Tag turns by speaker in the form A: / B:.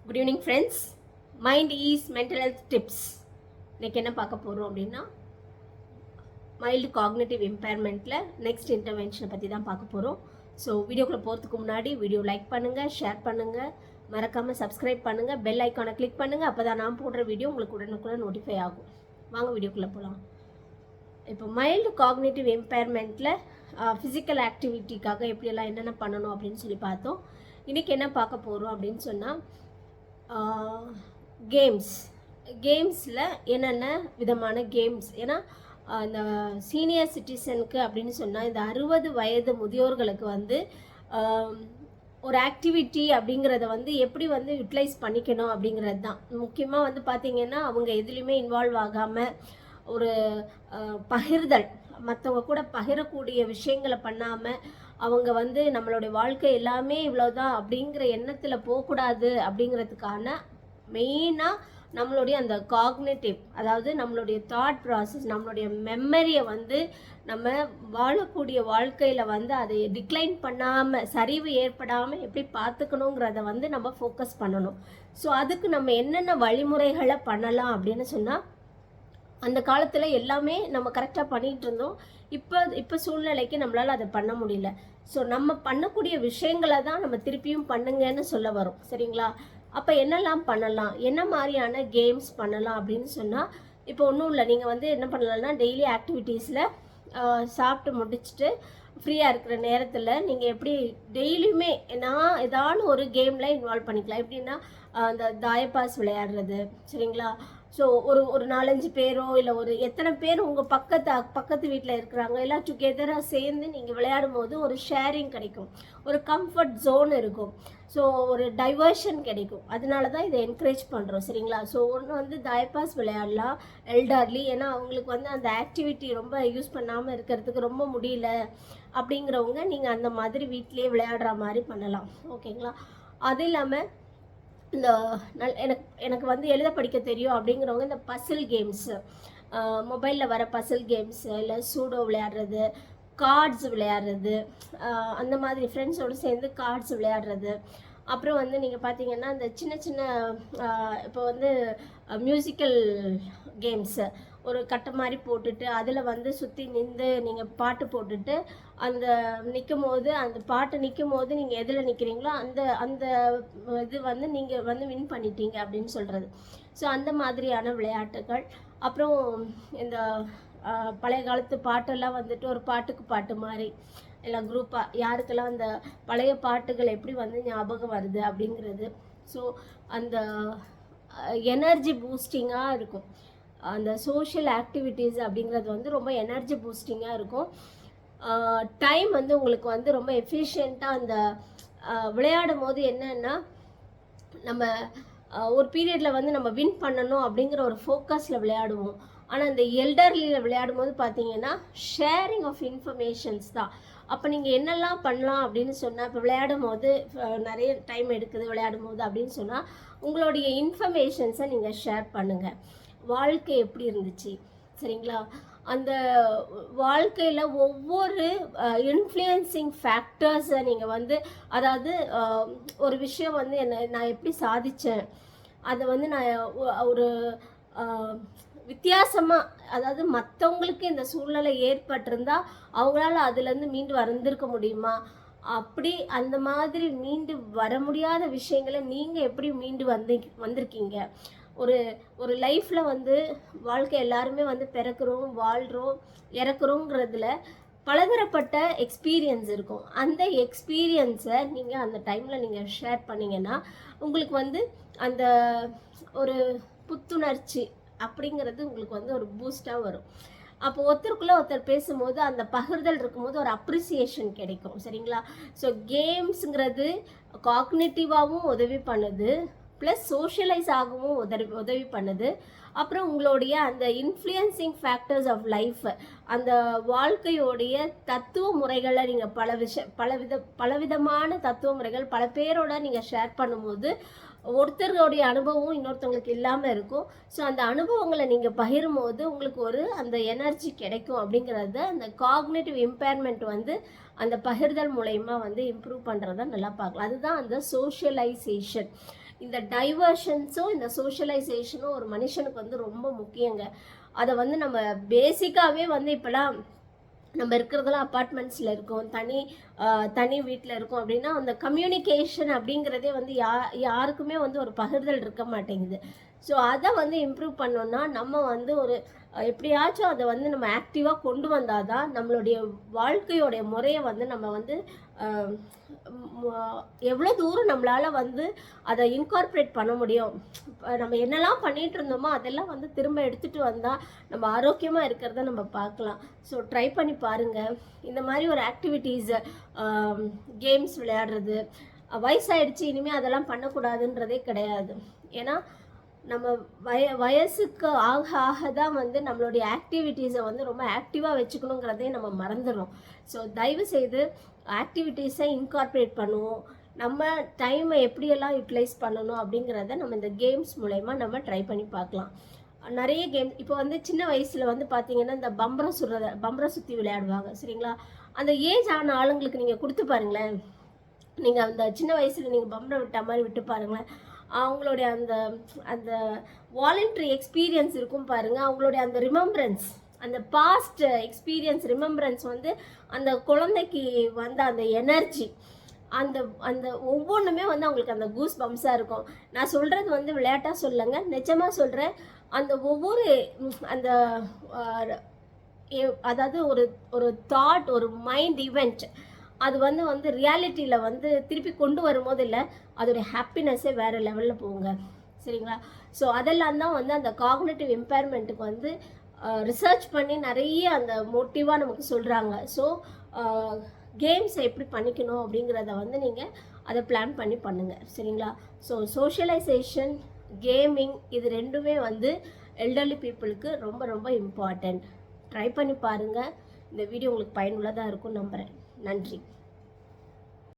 A: Good evening friends. Mind ease mental health tips. இன்றைக்கி என்ன பார்க்க போகிறோம் அப்படின்னா, மைல்டு காக்னேட்டிவ் இம்பேர்மெண்ட்டில் நெக்ஸ்ட் இன்டர்வென்ஷனை பற்றி தான் பார்க்க போகிறோம். ஸோ வீடியோக்குள்ளே போகிறதுக்கு முன்னாடி வீடியோ லைக் பண்ணுங்கள், ஷேர் பண்ணுங்கள், மறக்காமல் சப்ஸ்கிரைப் பண்ணுங்கள், பெல் ஐக்கானை கிளிக் பண்ணுங்கள். அப்போ தான் நான் போடுற வீடியோ உங்களுக்கு உடனுக்குடன் நோட்டிஃபை ஆகும். வாங்க வீடியோக்குள்ளே போகலாம். இப்போ மைல்டு காக்னேட்டிவ் இம்பேர்மெண்ட்டில் ஃபிசிக்கல் ஆக்டிவிட்டிக்காக எப்படியெல்லாம் என்னென்ன பண்ணணும் அப்படின்னு சொல்லி பார்த்தோம். இன்றைக்கி என்ன பார்க்க போகிறோம் அப்படின்னு சொன்னால், கேம்ஸில் என்னென்ன விதமான கேம்ஸ். ஏன்னா இந்த சீனியர் சிட்டிசனுக்கு அப்படின்னு சொன்னால், இந்த 60 வயது முதியோர்களுக்கு வந்து ஒரு ஆக்டிவிட்டி அப்படிங்கிறத வந்து எப்படி வந்து யூட்டிலைஸ் பண்ணிக்கணும் அப்படிங்கிறது தான் முக்கியமாக. வந்து பார்த்திங்கன்னா, அவங்க எதுலேயுமே இன்வால்வ் ஆகாமல் ஒரு பகிர்தல், மற்றவங்க கூட பகிரக்கூடிய விஷயங்களை பண்ணாமல், அவங்க வந்து நம்மளுடைய வாழ்க்கை எல்லாமே இவ்வளோதான் அப்படிங்கிற எண்ணத்தில் போகக்கூடாது. அப்படிங்கிறதுக்கான மெயினாக நம்மளுடைய அந்த காக்னேட்டிவ், அதாவது நம்மளுடைய தாட் ப்ராசஸ், நம்மளுடைய மெமரியை வந்து நம்ம வாழக்கூடிய வாழ்க்கையில் வந்து அதை டிக்ளைன் பண்ணாமல், சரிவு ஏற்படாமல் எப்படி பார்த்துக்கணுங்கிறத வந்து நம்ம ஃபோக்கஸ் பண்ணணும். ஸோ அதுக்கு நம்ம என்னென்ன வழிமுறைகளை பண்ணலாம் அப்படின்னு சொன்னால், அந்த காலத்தில் எல்லாமே நம்ம கரெக்டாக பண்ணிகிட்டு இருந்தோம். இப்போ சூழ்நிலைக்கு நம்மளால் அதை பண்ண முடியல. ஸோ நம்ம பண்ணக்கூடிய விஷயங்களை தான் நம்ம திருப்பியும் பண்ணுங்கன்னு சொல்ல வரும். சரிங்களா? அப்போ என்னெல்லாம் பண்ணலாம், என்ன மாதிரியான கேம்ஸ் பண்ணலாம் அப்படின்னு சொன்னால், இப்போ ஒன்றும் இல்லை, நீங்கள் வந்து என்ன பண்ணலாம்னா, டெய்லி ஆக்டிவிட்டீஸில் சாப்பிட்டு முடிச்சுட்டு ஃப்ரீயாக இருக்கிற நேரத்தில் நீங்கள் எப்படி டெய்லியுமே ஏதாவது ஒரு கேமில் இன்வால்வ் பண்ணிக்கலாம். எப்படின்னா, அந்த தாயப்பாஸ் விளையாடுறது. சரிங்களா? ஸோ ஒரு 4-5 பேரோ இல்லை ஒரு எத்தனை பேர் உங்கள் பக்கத்து வீட்டில் இருக்கிறாங்க எல்லாம் டுகெதராக சேர்ந்து நீங்கள் விளையாடும் போது ஒரு ஷேரிங் கிடைக்கும், ஒரு கம்ஃபர்ட் ஜோன் இருக்கும். ஸோ ஒரு டைவர்ஷன் கிடைக்கும். அதனால தான் இதை என்கரேஜ் பண்ணுறோம். சரிங்களா? ஸோ ஒன்று வந்து தாயப்பாஸ் விளையாடலாம். எல்டர்லி, ஏன்னா அவங்களுக்கு வந்து அந்த ஆக்டிவிட்டி ரொம்ப யூஸ் பண்ணாமல் இருக்கிறதுக்கு ரொம்ப முடியல அப்படிங்கிறவங்க நீங்கள் அந்த மாதிரி வீட்டிலேயே விளையாடுற மாதிரி பண்ணலாம். ஓகேங்களா? அது இல்லாமல் இந்த எனக்கு வந்து எழுத படிக்க தெரியும் அப்படிங்கிறவங்க இந்த பசில் கேம்ஸு, மொபைலில் வர பசில் கேம்ஸு, இல்லை சூடோ விளையாடுறது, கார்ட்ஸ் விளையாடுறது, அந்த மாதிரி ஃப்ரெண்ட்ஸோடு சேர்ந்து கார்ட்ஸ் விளையாடுறது. அப்புறம் வந்து நீங்கள் பார்த்தீங்கன்னா, இந்த சின்ன சின்ன இப்போ வந்து மியூசிக்கல் கேம்ஸு, ஒரு கட்டை மாதிரி போட்டுட்டு அதில் வந்து சுற்றி நின்று நீங்கள் பாட்டு போட்டுட்டு அந்த நிற்கும் போது, அந்த பாட்டு நிற்கும் போது நீங்கள் எதில் நிற்கிறீங்களோ அந்த அந்த இது வந்து நீங்கள் வந்து வின் பண்ணிட்டீங்க அப்படின்னு சொல்கிறது. ஸோ அந்த மாதிரியான விளையாட்டுகள். அப்புறம் இந்த பழைய காலத்து பாட்டெல்லாம் வந்துட்டு ஒரு பாட்டுக்கு பாட்டு மாதிரி எல்லாம் குரூப்பாக யாருக்கெல்லாம் அந்த பழைய பாட்டுகள் எப்படி வந்து ஞாபகம் வருது அப்படிங்கிறது. ஸோ அந்த எனர்ஜி பூஸ்டிங்காக இருக்கும். அந்த சோஷியல் ஆக்டிவிட்டீஸ் அப்படிங்கிறது வந்து ரொம்ப எனர்ஜி பூஸ்டிங்காக இருக்கும். டைம் வந்து உங்களுக்கு வந்து ரொம்ப எஃபிஷியண்ட்டாக அந்த விளையாடும் போது என்னென்னா, நம்ம ஒரு பீரியடில் வந்து நம்ம வின் பண்ணணும் அப்படிங்கிற ஒரு ஃபோக்கஸில் விளையாடுவோம். ஆனால் இந்த எல்டர்லியில் விளையாடும் போது பார்த்தீங்கன்னா, ஷேரிங் ஆஃப் இன்ஃபர்மேஷன்ஸ் தான். அப்போ நீங்கள் என்னெல்லாம் பண்ணலாம் அப்படின்னு சொன்னால், இப்போ விளையாடும் போது நிறைய டைம் எடுக்குது விளையாடும் போது அப்படின்னு சொன்னால், உங்களுடைய இன்ஃபர்மேஷன்ஸை நீங்கள் ஷேர் பண்ணுங்கள். வாழ்க்கை எப்படி இருந்துச்சு, சரிங்களா? அந்த வாழ்க்கையில் ஒவ்வொரு இன்ஃப்ளூயன்சிங் ஃபேக்டர்ஸை நீங்கள் வந்து, அதாவது ஒரு விஷயம் வந்து நான் எப்படி சாதித்தேன், அதை வந்து நான் ஒரு வித்தியாசமாக, அதாவது மற்றவங்களுக்கு இந்த சூழ்நிலை ஏற்பட்டிருந்தால் அவங்களால அதுலேருந்து மீண்டு வந்திருக்க முடியுமா, அப்படி அந்த மாதிரி மீண்டு வர முடியாத விஷயங்களை நீங்கள் எப்படி மீண்டு வந்திருக்கீங்க. ஒரு லைஃப்பில் வந்து வாழ்க்கை எல்லாருமே வந்து பிறக்கிறோம், வாழ்கிறோம், இறக்குறோங்கிறதுல பலதரப்பட்ட எக்ஸ்பீரியன்ஸ் இருக்கும். அந்த எக்ஸ்பீரியன்ஸை நீங்கள் அந்த டைமில் நீங்கள் ஷேர் பண்ணிங்கன்னா உங்களுக்கு வந்து அந்த ஒரு புத்துணர்ச்சி அப்படிங்கிறது உங்களுக்கு வந்து ஒரு பூஸ்டாக வரும். அப்போ ஒருத்தருக்குள்ளே ஒருத்தர் பேசும்போது அந்த பகிர்தல் இருக்கும்போது ஒரு அப்ரிசியேஷன் கிடைக்கும். சரிங்களா? ஸோ கேம்ஸுங்கிறது காக்னேட்டிவாகவும் உதவி பண்ணுது, ப்ளஸ் சோஷியலைஸ் ஆகவும் உதவி பண்ணுது. அப்புறம் உங்களுடைய அந்த இன்ஃப்ளூயன்சிங் ஃபேக்டர்ஸ் ஆஃப் லைஃப், அந்த வாழ்க்கையோடைய தத்துவ முறைகளை நீங்கள் பலவிதமான தத்துவ முறைகள் பல பேரோட நீங்கள் ஷேர் பண்ணும்போது ஒருத்தருடைய அனுபவம் இன்னொருத்தவங்களுக்கு இல்லாமல் இருக்கும். ஸோ அந்த அனுபவங்களை நீங்கள் பகிரும்போது உங்களுக்கு ஒரு அந்த எனர்ஜி கிடைக்கும். அப்படிங்கிறத அந்த காக்னேட்டிவ் இம்பேர்மெண்ட் வந்து அந்த பகிர்தல் மூலயமா வந்து இம்ப்ரூவ் பண்ணுறத நல்லா பார்க்கலாம். அதுதான் அந்த சோஷியலைசேஷன். இந்த டைவர்ஷன்ஸும் இந்த சோஷியலைசேஷனும் ஒரு மனுஷனுக்கு வந்து ரொம்ப முக்கியங்க. அதை வந்து நம்ம பேசிக்காகவே வந்து இப்போலாம் நம்ம இருக்கிறதெல்லாம் அப்பார்ட்மெண்ட்ஸில் இருக்கோம், தனி வீட்டில் இருக்கோம் அப்படின்னா அந்த கம்யூனிகேஷன் அப்படிங்கிறதே வந்து யாருக்குமே வந்து ஒரு பகிர்தல் இருக்க மாட்டேங்குது. ஸோ அதை வந்து இம்ப்ரூவ் பண்ணோன்னா நம்ம வந்து ஒரு எப்படியாச்சும் அதை வந்து நம்ம ஆக்டிவாக கொண்டு வந்தால் தான் நம்மளுடைய வாழ்க்கையோடைய முறையை வந்து நம்ம வந்து எவ்வளோ தூரம் நம்மளால் வந்து அதை இன்கார்பரேட் பண்ண முடியும். நம்ம என்னெல்லாம் பண்ணிகிட்டு இருந்தோமோ அதெல்லாம் வந்து திரும்ப எடுத்துகிட்டு வந்தால் நம்ம ஆரோக்கியமாக இருக்கிறத நம்ம பார்க்கலாம். ஸோ ட்ரை பண்ணி பாருங்கள். இந்த மாதிரி ஒரு ஆக்டிவிட்டீஸை கேம்ஸ் விளையாடுறது, வயசாயிடுச்சு இனிமேல் அதெல்லாம் பண்ணக்கூடாதுன்றதே கிடையாது. ஏன்னா நம்ம வயசுக்கு ஆக ஆக தான் வந்து நம்மளுடைய ஆக்டிவிட்டீஸை வந்து ரொம்ப ஆக்டிவாக வச்சுக்கணுங்கிறதே நம்ம மறந்துடும். ஸோ தயவு செய்து ஆக்டிவிட்டீஸை இன்கார்பரேட் பண்ணுவோம். நம்ம டைமை எப்படியெல்லாம் யூட்டிலைஸ் பண்ணணும் அப்படிங்கிறத நம்ம இந்த கேம்ஸ் மூலயமா நம்ம ட்ரை பண்ணி பார்க்கலாம். நிறைய கேம் இப்போ வந்து சின்ன வயசில் வந்து பார்த்தீங்கன்னா இந்த பம்பரம் சுற்றி விளையாடுவாங்க, சரிங்களா? அந்த ஏஜ் ஆன ஆளுங்களுக்கு நீங்கள் கொடுத்து பாருங்களேன். நீங்கள் அந்த சின்ன வயசில் நீங்கள் பம்பரம் விட்ட மாதிரி விட்டு பாருங்களேன். அவங்களுடைய அந்த அந்த வாலண்டரி எக்ஸ்பீரியன்ஸ் இருக்கும் பாருங்கள். அவங்களுடைய அந்த ரிமெம்பரன்ஸ், அந்த பாஸ்ட் எக்ஸ்பீரியன்ஸ் ரிமெம்பரன்ஸ் வந்து அந்த குழந்தைக்கு வந்த அந்த எனர்ஜி, அந்த அந்த ஒவ்வொன்றுமே வந்து அவங்களுக்கு அந்த கூஸ் பம்ப்ஸாக இருக்கும். நான் சொல்கிறது வந்து விளையாட்டாக சொல்லுங்க, நிஜமாக சொல்கிறேன். அந்த ஒவ்வொரு அந்த அதாவது ஒரு தாட், ஒரு மைண்ட் ஈவெண்ட் அது வந்து ரியாலிட்டியில் வந்து திருப்பி கொண்டு வரும்போது இல்லை, அதோடைய ஹாப்பினஸ்ஸே வேறு லெவலில் போகுங்க, சரிங்களா? ஸோ அதெல்லாம் தான் வந்து அந்த காக்னிட்டிவ் இம்பேர்மெண்ட்டுக்கு வந்து ரிசர்ச் பண்ணி நிறைய அந்த மோட்டிவாக நமக்கு சொல்கிறாங்க. ஸோ கேம்ஸை எப்படி பண்ணிக்கணும் அப்படிங்கிறத வந்து நீங்கள் அதை பிளான் பண்ணி பண்ணுங்கள், சரிங்களா? ஸோ சோஷியலைசேஷன், கேமிங் இது ரெண்டுமே வந்து எல்டர்லி பீப்புளுக்கு ரொம்ப ரொம்ப இம்பார்ட்டண்ட். ட்ரை பண்ணி பாருங்கள். இந்த வீடியோ உங்களுக்கு பயனுள்ளதாக இருக்கும்னு நம்புகிறேன். நன்றி.